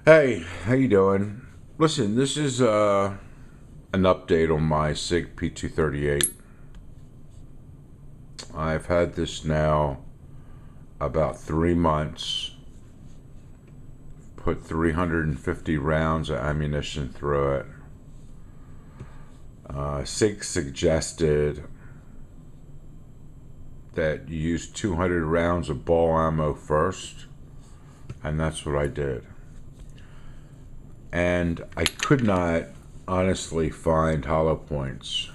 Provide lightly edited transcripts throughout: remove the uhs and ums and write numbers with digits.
Hey, how you doing? Listen, this is an update on my Sig P238. I've had this now about 3 months. Put 350 rounds of ammunition through it. Sig suggested that you use 200 rounds of ball ammo first, and that's what I did. And I could not honestly find hollow points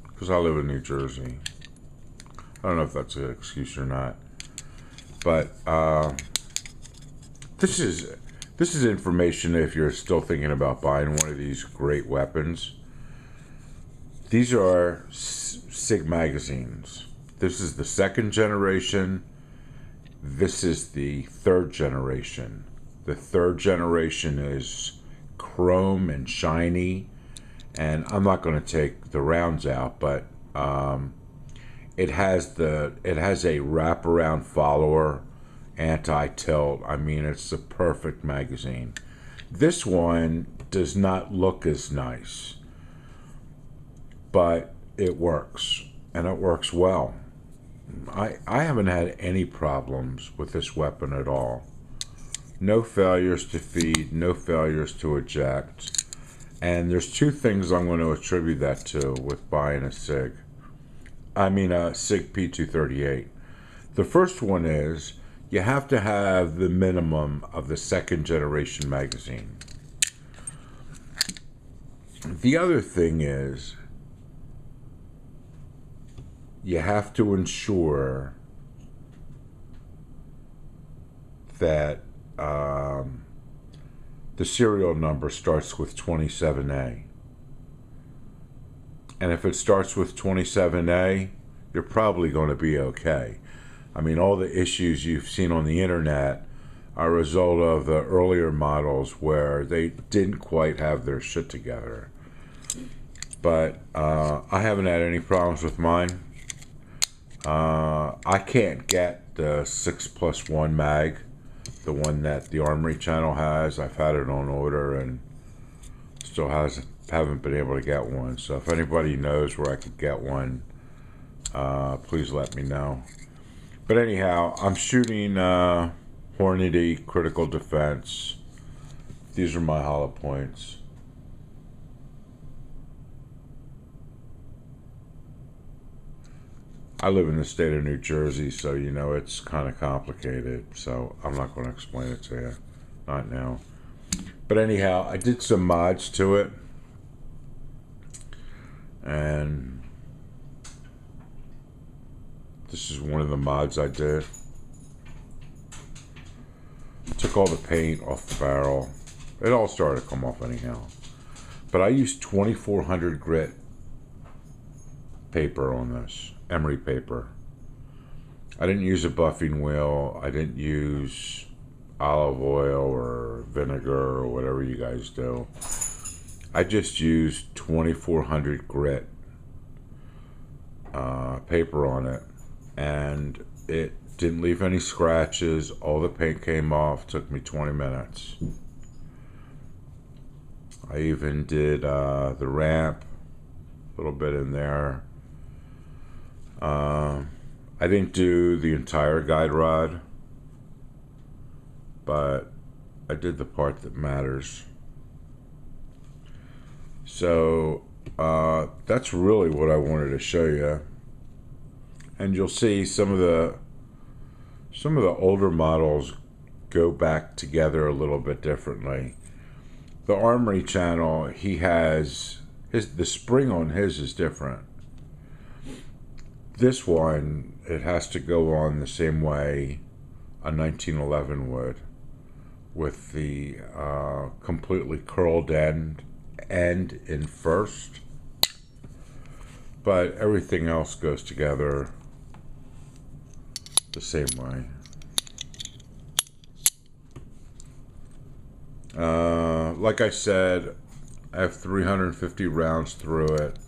because I live in New Jersey. I don't know if that's an excuse or not, but this is information if you're still thinking about buying one of these great weapons. These are Sig magazines. This is the second generation. This is the third generation. The third generation is chrome and shiny, and I'm not going to take the rounds out, but it has a wraparound follower, anti-tilt. I mean, it's the perfect magazine. This one does not look as nice, but it works, and it works well. I haven't had any problems with this weapon at all. No failures to feed, no failures to eject. And there's two things I'm going to attribute that to with buying a Sig P238. The first one is you have to have the minimum of the second generation magazine. The other thing is you have to ensure that the serial number starts with 27A. And if it starts with 27A, you're probably going to be okay. I mean, all the issues you've seen on the internet are a result of the earlier models where they didn't quite have their shit together. But I haven't had any problems with mine. I can't get the 6+1 mag, the one that the Armory channel has. I've had it on order and still haven't been able to get one. So if anybody knows where I could get one, please let me know. But anyhow, I'm shooting Hornady Critical Defense. These are my hollow points. I live in the state of New Jersey, so you know it's kind of complicated, so I'm not going to explain it to you. Not now. But anyhow, I did some mods to it, and this is one of the mods I did. Took all the paint off the barrel. It all started to come off anyhow. But I used 2400 grit paper on this. Emory paper. I didn't use a buffing wheel. I didn't use olive oil or vinegar or whatever you guys do. I just used 2400 grit paper on it, and it didn't leave any scratches. All the paint came off. Took me 20 minutes. I even did the ramp, a little bit in there. I didn't do the entire guide rod, but I did the part that matters. So that's really what I wanted to show you. And you'll see some of the older models go back together a little bit differently. The Armory channel, he has the spring on his is different. This one, it has to go on the same way a 1911 would, with the completely curled end in first, but everything else goes together the same way. Like I said, I have 350 rounds through it.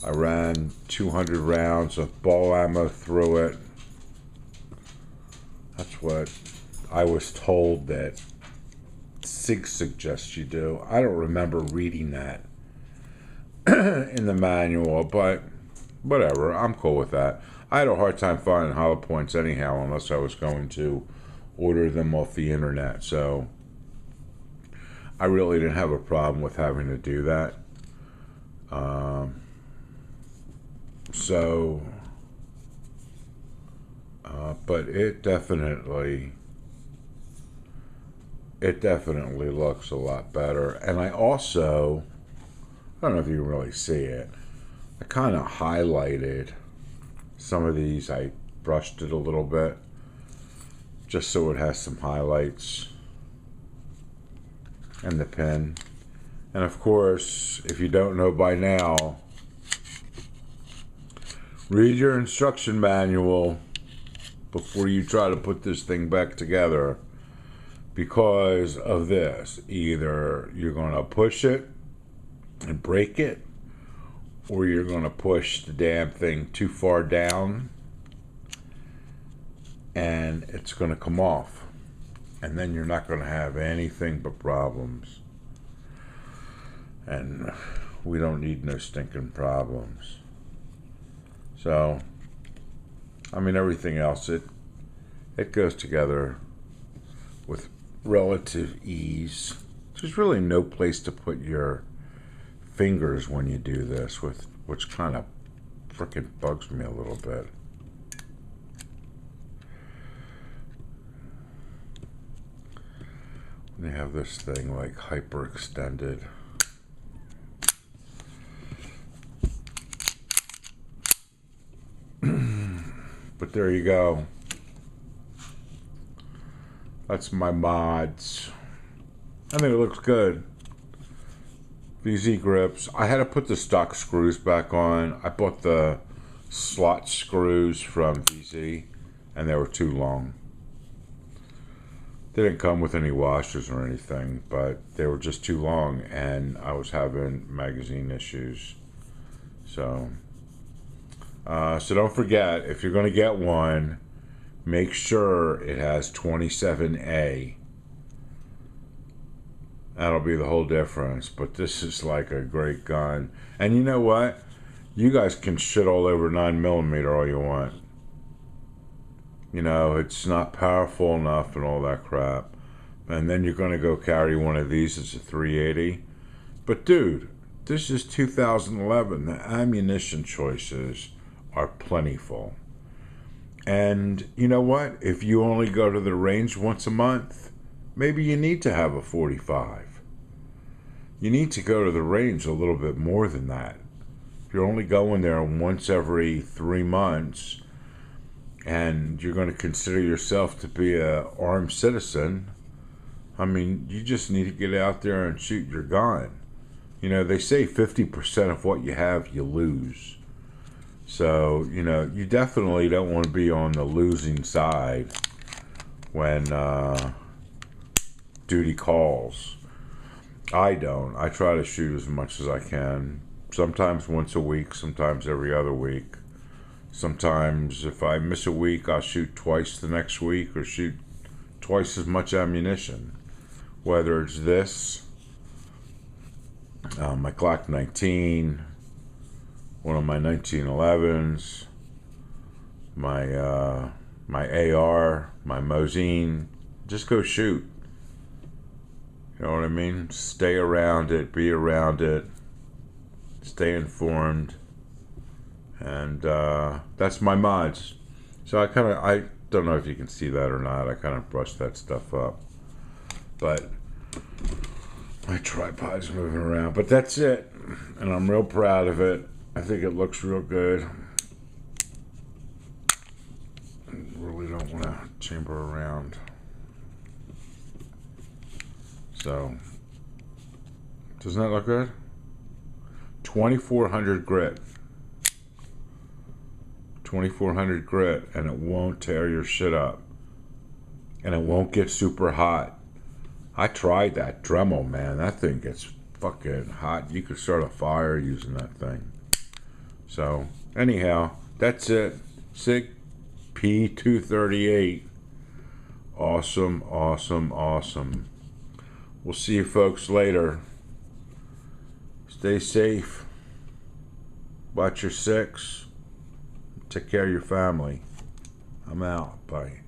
I ran 200 rounds of ball ammo through it. That's what I was told that Sig suggests you do. I don't remember reading that in the manual, but whatever. I'm cool with that. I had a hard time finding hollow points anyhow, unless I was going to order them off the internet. So I really didn't have a problem with having to do that. But it definitely looks a lot better. And I also, I don't know if you can really see it, I kind of highlighted some of these. I brushed it a little bit just so it has some highlights and the pen. And of course, if you don't know by now, read your instruction manual before you try to put this thing back together, because of this. Either you're going to push it and break it, or you're going to push the damn thing too far down and it's going to come off, and then you're not going to have anything but problems. And we don't need no stinking problems. So I mean, everything else, it goes together with relative ease. There's really no place to put your fingers when you do this, which kind of frickin' bugs me a little bit. When you have this thing like hyperextended. But there you go. That's my mods. I think it looks good. VZ grips. I had to put the stock screws back on. I bought the slot screws from VZ, and they were too long. They didn't come with any washers or anything, but they were just too long, and I was having magazine issues. So don't forget, if you're going to get one, make sure it has 27A. That'll be the whole difference. But this is like a great gun. And you know what? You guys can shit all over 9mm all you want. You know, it's not powerful enough and all that crap. And then you're going to go carry one of these. It's a 380. But dude, this is 2011. The ammunition choices are plentiful. And you know what? If you only go to the range once a month, maybe you need to have a 45. You need to go to the range a little bit more than that. If you're only going there once every 3 months, and you're going to consider yourself to be an armed citizen, I mean, you just need to get out there and shoot your gun. You know, they say 50% of what you have, you lose. So, you know, you definitely don't want to be on the losing side when duty calls. I don't. I try to shoot as much as I can. Sometimes once a week, sometimes every other week. Sometimes if I miss a week, I'll shoot twice the next week, or shoot twice as much ammunition. Whether it's this, my Glock 19, one of my 1911s, my AR, my Mosin. Just go shoot. You know what I mean? Stay around it, be around it, stay informed, and that's my mods. So I don't know if you can see that or not. I kind of brushed that stuff up, but my tripod's moving around. But that's it, and I'm real proud of it. I think it looks real good. I really don't want to chamber around. So, doesn't that look good? 2400 grit. 2400 grit, and it won't tear your shit up. And it won't get super hot. I tried that Dremel, man. That thing gets fucking hot. You could start a fire using that thing. So, anyhow, that's it. Sig P238 Awesome, awesome, awesome. We'll see you folks later. Stay safe. Watch your six. Take care of your family. I'm out. Bye.